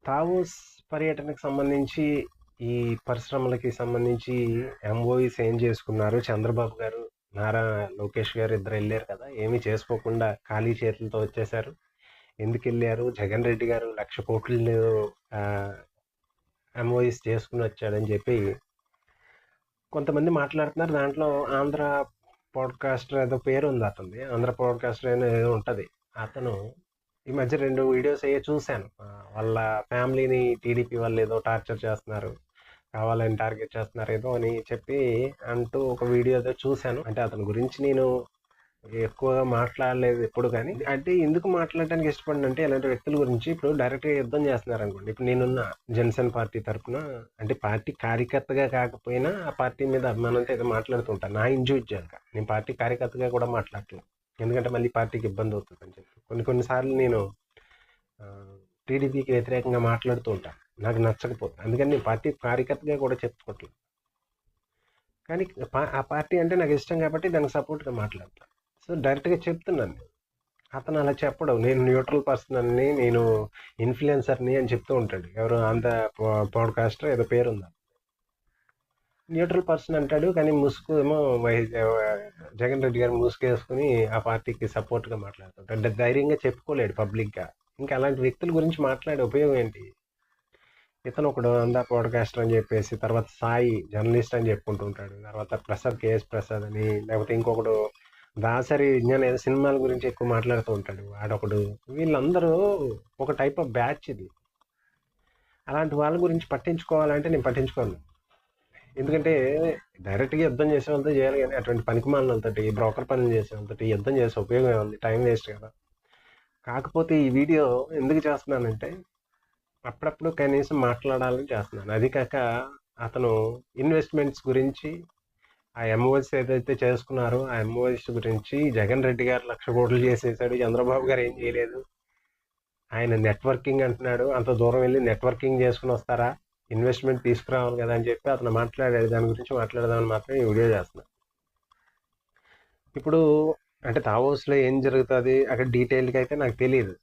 తావూస్ పర్యటనకు సంబంధించి ఈ పరిశ్రమలకి సంబంధించి ఎంఓఈస్ ఏం చేసుకున్నారు? చంద్రబాబు గారు, నారా లోకేష్ గారు ఇద్దరు వెళ్ళారు కదా! ఏమీ చేసుకోకుండా ఖాళీ చేతులతో వచ్చేశారు. ఎందుకు వెళ్ళారు? జగన్ రెడ్డి గారు 1,00,00,000 ఎంఓఈస్ చేసుకుని వచ్చాడని చెప్పి కొంతమంది మాట్లాడుతున్నారు. దాంట్లో ఆంధ్ర పాడ్కాస్టర్ ఏదో పేరు ఉంది అతనిది. ఆంధ్ర పాడ్కాస్టర్ ఏదో ఉంటుంది. అతను ఈ మధ్య 2 వీడియోస్ అయ్యే చూశాను. వాళ్ళ ఫ్యామిలీని టీడీపీ వాళ్ళు ఏదో టార్చర్ చేస్తున్నారు, కావాలని టార్గెట్ చేస్తున్నారు ఏదో అని చెప్పి అంటూ ఒక వీడియో ఏదో చూశాను. అంటే అతని గురించి నేను ఎక్కువగా మాట్లాడలేదు ఎప్పుడు, కానీ అంటే ఎందుకు మాట్లాడడానికి ఇష్టపడినంటే ఇలాంటి వ్యక్తుల గురించి ఇప్పుడు డైరెక్ట్గా యుద్ధం చేస్తున్నారు అనుకోండి. ఇప్పుడు నేనున్న జనసేన పార్టీ తరఫున అంటే పార్టీ కార్యకర్తగా కాకపోయినా ఆ పార్టీ మీద అభిమానంతో ఏదో మాట్లాడుతుంటాను. నా ఇండివిజువల్గా నేను పార్టీ కార్యకర్తగా కూడా మాట్లాడట్లేదు, ఎందుకంటే మళ్ళీ పార్టీకి ఇబ్బంది అవుతుంది అని చెప్పి కొన్నిసార్లు నేను టీడీపీకి వ్యతిరేకంగా మాట్లాడుతూ ఉంటాను, నాకు నచ్చకపోతే. అందుకని నేను పార్టీ కార్యకర్తగా కూడా చెప్పుకోవట్లేదు, కానీ ఆ పార్టీ అంటే నాకు ఇష్టం కాబట్టి దానికి సపోర్ట్గా మాట్లాడతాను. సో డైరెక్ట్గా చెప్తున్నాను. అతను అలా చెప్పడం, నేను న్యూట్రల్ పర్సన్ అని, నేను ఇన్ఫ్లుయెన్సర్ని అని చెప్తూ ఉంటాడు. ఎవరు ఆంధ్ర పాడ్కాస్టర్ ఏదో పేరు ఉందా, న్యూట్రల్ పర్సన్ అంటాడు, కానీ ముసుగు ఏమో జగన్ రెడ్డి గారు ముసుగు వేసుకుని ఆ పార్టీకి సపోర్ట్గా మాట్లాడుతుంటాడు. అంటే ధైర్యంగా చెప్పుకోలేడు పబ్లిక్గా. ఇంకా అలాంటి వ్యక్తుల గురించి మాట్లాడే ఉపయోగం ఏంటి? ఇతను ఒకడు ఆంధ్ర పాడ్కాస్టర్ అని చెప్పేసి, తర్వాత సాయి జర్నలిస్ట్ అని చెప్పుకుంటూ ఉంటాడు, తర్వాత ప్రసాద్ కేఎస్ ప్రసాద్ అని, లేకపోతే ఇంకొకడు దాసరి విజ్ఞాన ఏదో సినిమాల గురించి ఎక్కువ మాట్లాడుతూ ఉంటాడు ఆడొకడు. వీళ్ళందరూ ఒక టైప్ ఆఫ్ బ్యాచ్ ఇది. అలాంటి వాళ్ళ గురించి పట్టించుకోవాలంటే నేను పట్టించుకోను, ఎందుకంటే డైరెక్ట్గా యుద్ధం చేసే వాళ్ళతో చేయాలి, కానీ అటువంటి పనికిమాలినలతోటి బ్రోకర్ పనులు చేసే వాళ్ళతో యుద్ధం చేసే ఉపయోగం ఏముంది? టైం వేస్ట్ కదా. కాకపోతే ఈ వీడియో ఎందుకు చేస్తున్నానంటే అప్పుడప్పుడు కనీసం మాట్లాడాలని చేస్తున్నాను. అది కాక అతను ఇన్వెస్ట్మెంట్స్ గురించి, ఆ ఎంఓఎస్ ఏదైతే చేసుకున్నారో ఆ ఎంఓఎస్ గురించి జగన్ రెడ్డి గారు 1,00,00,000 కోట్లు చేసేసాడు, చంద్రబాబు గారు ఏం చేయలేదు, ఆయన నెట్వర్కింగ్ అంటున్నాడు, అంత దూరం వెళ్ళి నెట్వర్కింగ్ చేసుకుని వస్తారా, ఇన్వెస్ట్మెంట్ తీసుకురావాలి కదా అని చెప్పి అతను మాట్లాడాడు. దాని గురించి మాట్లాడదామని మాత్రం ఈ వీడియో చేస్తున్నా. ఇప్పుడు అంటే తావోస్లో ఏం జరుగుతుంది అక్కడ డీటెయిల్గా అయితే నాకు తెలియదు.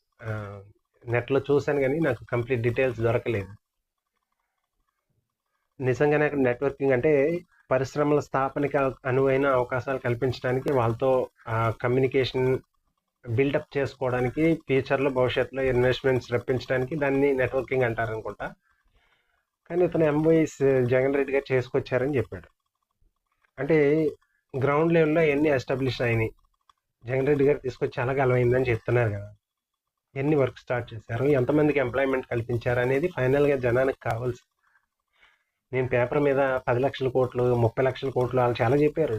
నెట్లో చూశాను కానీ నాకు కంప్లీట్ డీటెయిల్స్ దొరకలేదు. నిజంగానే అక్కడ నెట్వర్కింగ్ అంటే పరిశ్రమల స్థాపనకి అనువైన అవకాశాలు కల్పించడానికి, వాళ్ళతో కమ్యూనికేషన్ బిల్డప్ చేసుకోవడానికి, ఫ్యూచర్లో భవిష్యత్తులో ఇన్వెస్ట్మెంట్స్ రప్పించడానికి దాన్ని నెట్వర్కింగ్ అంటారు అనుకుంటా. కానీ ఇతను ఎంఓఈస్ జగన్ రెడ్డి గారు చేసుకొచ్చారని చెప్పాడు. అంటే గ్రౌండ్ లెవెల్లో ఎన్ని ఎస్టాబ్లిష్ అయినాయి, జగన్ రెడ్డి గారు తీసుకొచ్చి అలగలమైందని చెప్తున్నారు కదా. ఎన్ని వర్క్ స్టార్ట్ చేశారు, ఎంతమందికి ఎంప్లాయ్మెంట్ కల్పించారు అనేది ఫైనల్గా జనానికి కావాల్సి. నేను పేపర్ మీద 10 లక్షల కోట్లు 30 లక్షల కోట్లు వాళ్ళు చాలా చెప్పారు.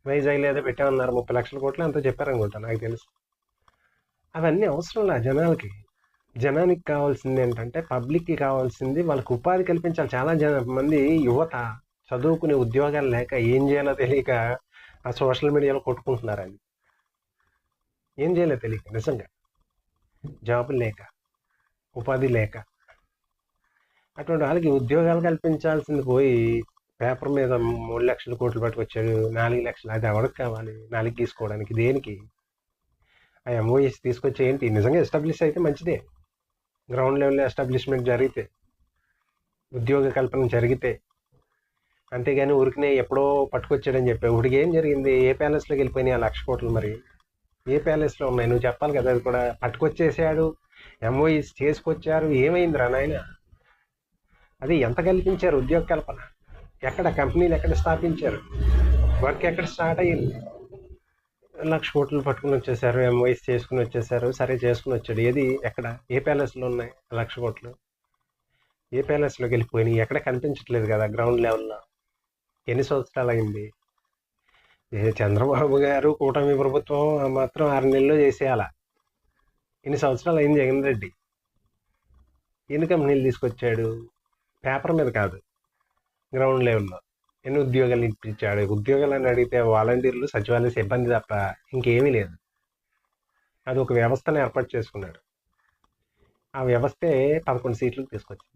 వైజాగ్లో ఏదో పెట్టామన్నారు, 30 లక్షల కోట్లు అంతా చెప్పారనుకుంటా నాకు తెలుసు. అవన్నీ అవసరంలా జనాలకి. జనానికి కావాల్సింది ఏంటంటే, పబ్లిక్కి కావాల్సింది వాళ్ళకి ఉపాధి కల్పించాలి. చాలా మంది యువత చదువుకునే ఉద్యోగాలు లేక ఏం చేయాలో తెలియక ఆ సోషల్ మీడియాలో కొట్టుకుంటున్నారని. ఏం చేయాలో తెలియక, నిజంగా జాబులు లేక, ఉపాధి లేక, అటువంటి వాళ్ళకి ఉద్యోగాలు కల్పించాల్సింది పోయి పేపర్ మీద 3 లక్షల కోట్లు పట్టుకొచ్చాడు, 4 లక్షలు. అది ఎవరికి కావాలి? 4 తీసుకోవడానికి దేనికి? ఆ ఎంఓఎస్ తీసుకొచ్చి ఏంటి? నిజంగా ఎస్టాబ్లిష్ అయితే మంచిదే, గ్రౌండ్ లెవెల్లో ఎస్టాబ్లిష్మెంట్ జరిగితే, ఉద్యోగ కల్పన జరిగితే. అంతేగాని ఊరికినే ఎప్పుడో పట్టుకొచ్చాడని చెప్పి ఉడికి ఏం జరిగింది? ఏ ప్యాలెస్లోకి వెళ్ళిపోయినాయి ఆ 1,00,00,000 కోట్లు? మరి ఏ ప్యాలెస్లో ఉన్నాయి? నువ్వు చెప్పాలి కదా. అది కూడా పట్టుకొచ్చేసాడు, ఎంఓఎస్ చేసుకొచ్చారు, ఏమైందిరా నాయన? అది ఎంత కల్పించారు ఉద్యోగ కల్పన? ఎక్కడ కంపెనీలు ఎక్కడ స్థాపించారు? వర్క్ ఎక్కడ స్టార్ట్ అయ్యింది? 1,00,00,000 కోట్లు పట్టుకుని వచ్చేసారు, ఎంఓఎస్ చేసుకుని వచ్చేసారు. సరే చేసుకుని వచ్చాడు, ఏది ఎక్కడ? ఏ ప్యాలెస్లో ఉన్నాయి 1,00,00,000 కోట్లు? ఏ ప్యాలెస్లోకి వెళ్ళిపోయినాయి? ఎక్కడ కనిపించట్లేదు కదా గ్రౌండ్ లెవెల్లో. ఎన్ని సంవత్సరాలు అయింది? చంద్రబాబు గారు కూటమి ప్రభుత్వం మాత్రం 6 నెలల్లో చేసేయాల. ఎన్ని సంవత్సరాలు అయింది జగన్ రెడ్డి? ఎన్ని కంపెనీలు తీసుకొచ్చాడు? పేపర్ మీద కాదు, గ్రౌండ్ లెవెల్లో. ఎన్ని ఉద్యోగాలు ఇప్పించాడు? ఉద్యోగాలు అని అడిగితే వాలంటీర్లు, సచివాలయ సిబ్బంది తప్ప ఇంకేమీ లేదు. అది ఒక వ్యవస్థను ఏర్పాటు చేసుకున్నాడు. ఆ వ్యవస్థే 11 సీట్లకు తీసుకొచ్చింది.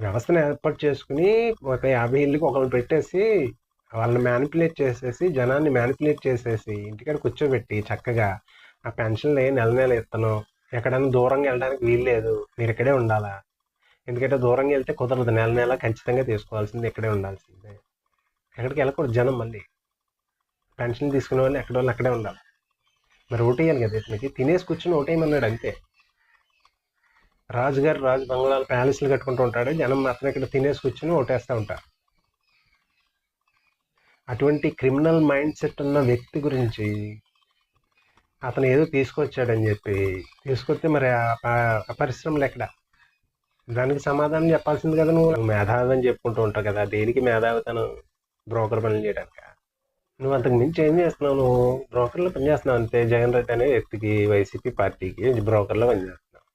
వ్యవస్థను ఏర్పాటు చేసుకుని ఒక 50 ఇళ్ళకి ఒకరిని పెట్టేసి వాళ్ళని మ్యానిపులేట్ చేసేసి, జనాన్ని మ్యానిపులేట్ చేసేసి ఇంటికాడ కూర్చోబెట్టి చక్కగా ఆ పెన్షన్లు నెల నెల ఇస్తాను, ఎక్కడైనా దూరంగా వెళ్ళడానికి వీలు లేదు, మీరు ఇక్కడే ఉండాలా. ఎందుకంటే దూరంగా వెళ్తే కుదరదు, నెల నెల ఖచ్చితంగా తీసుకోవాల్సింది, ఇక్కడే ఉండాల్సిందే. ఎక్కడికి వెళ్ళకూడదు జనం. మళ్ళీ పెన్షన్ తీసుకునే వాళ్ళు ఎక్కడ వాళ్ళు అక్కడే ఉండాలి. మరి ఓటేయాలి కదా ఇతనికి, తినేసి కూర్చుని ఓటేయమన్నాడు అంతే. రాజుగారు రాజు బంగ్లాలు ప్యాలెస్లు కట్టుకుంటూ ఉంటాడు, జనం మాత్రం ఇక్కడ తినేసి కూర్చుని ఓటేస్తూ ఉంటారు. అటువంటి క్రిమినల్ మైండ్ సెట్ ఉన్న వ్యక్తి గురించి అతను ఏదో తీసుకొచ్చాడని చెప్పి తీసుకొస్తే మరి ఆ పరిశ్రమలు ఎక్కడ? దానికి సమాధానం చెప్పాల్సింది కదా. నువ్వు మేధావి అని చెప్పుకుంటూ ఉంటావు కదా, దేనికి మేధావితను? బ్రోకర్ పనులు చేయడానికి. నువ్వు అంతకు మించి ఏం చేస్తున్నావు? నువ్వు బ్రోకర్లో పనిచేస్తున్నావు అంతే. జగన్ రెడ్డి అనే వ్యక్తికి, వైసీపీ పార్టీకి బ్రోకర్లో పనిచేస్తున్నావు.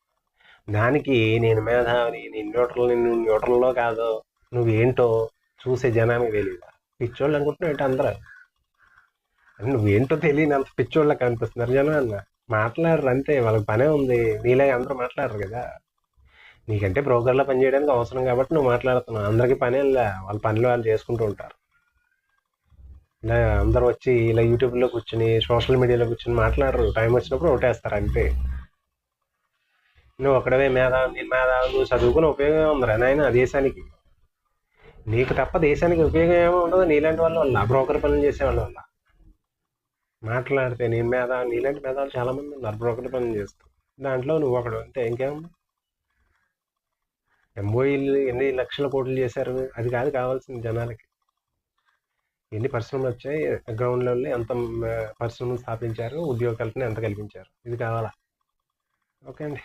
దానికి నేను మేధావిని, నేను న్యూట్రల్, నువ్వు న్యూట్రల్లో కాదు, నువ్వేంటో చూసే జనానికి తెలియదు. పిచ్చోళ్ళు అనుకుంటున్నావు ఏంటి అందరూ? నువ్వేంటో తెలియని అంత పిచ్చోళ్ళకి కనిపిస్తున్నారు జనం అన్న. మాట్లాడరు అంతే, వాళ్ళకి పనే ఉంది. నీలాగా అందరూ మాట్లాడరు కదా. నీకంటే బ్రోకర్లో పనిచేయడానికి అవసరం కాబట్టి నువ్వు మాట్లాడుతున్నావు. అందరికీ పనే లే, వాళ్ళ పనులు వాళ్ళు చేసుకుంటూ ఉంటారు. ఇలా అందరూ వచ్చి ఇలా యూట్యూబ్లో కూర్చుని, సోషల్ మీడియాలో కూర్చుని మాట్లాడరు. టైం వచ్చినప్పుడు ఓటేస్తారు అంతే. నువ్వు ఒక్కడవే మేధావి, నేను మేధావి, నువ్వు చదువుకుని ఉపయోగం ఉందిరా నాయన దేశానికి. నీకు తప్ప దేశానికి ఉపయోగం ఏమో ఉండదు నీలాంటి వాళ్ళ వల్ల, బ్రోకర్ పనులు చేసే వాళ్ళ వల్ల. మాట్లాడితే నేను మేధావి, నీలాంటి మేధావులు చాలా మంది ఉన్నారు బ్రోకర్ పనులు చేస్తూ. దాంట్లో నువ్వు ఒకడు అంతే, ఇంకేముంది? ఎంఓఈలు ఎన్ని లక్షల కోట్లు చేశారు, అది కాదు కావాల్సింది జనాలకి. ఎన్ని పరిశ్రమలు వచ్చాయి, గ్రౌండ్ లెవెల్లో ఎంత పరిశ్రమలు స్థాపించారు, ఉద్యోగ కల్పన ఎంత కల్పించారు, ఇది కావాలా? ఓకే అండి.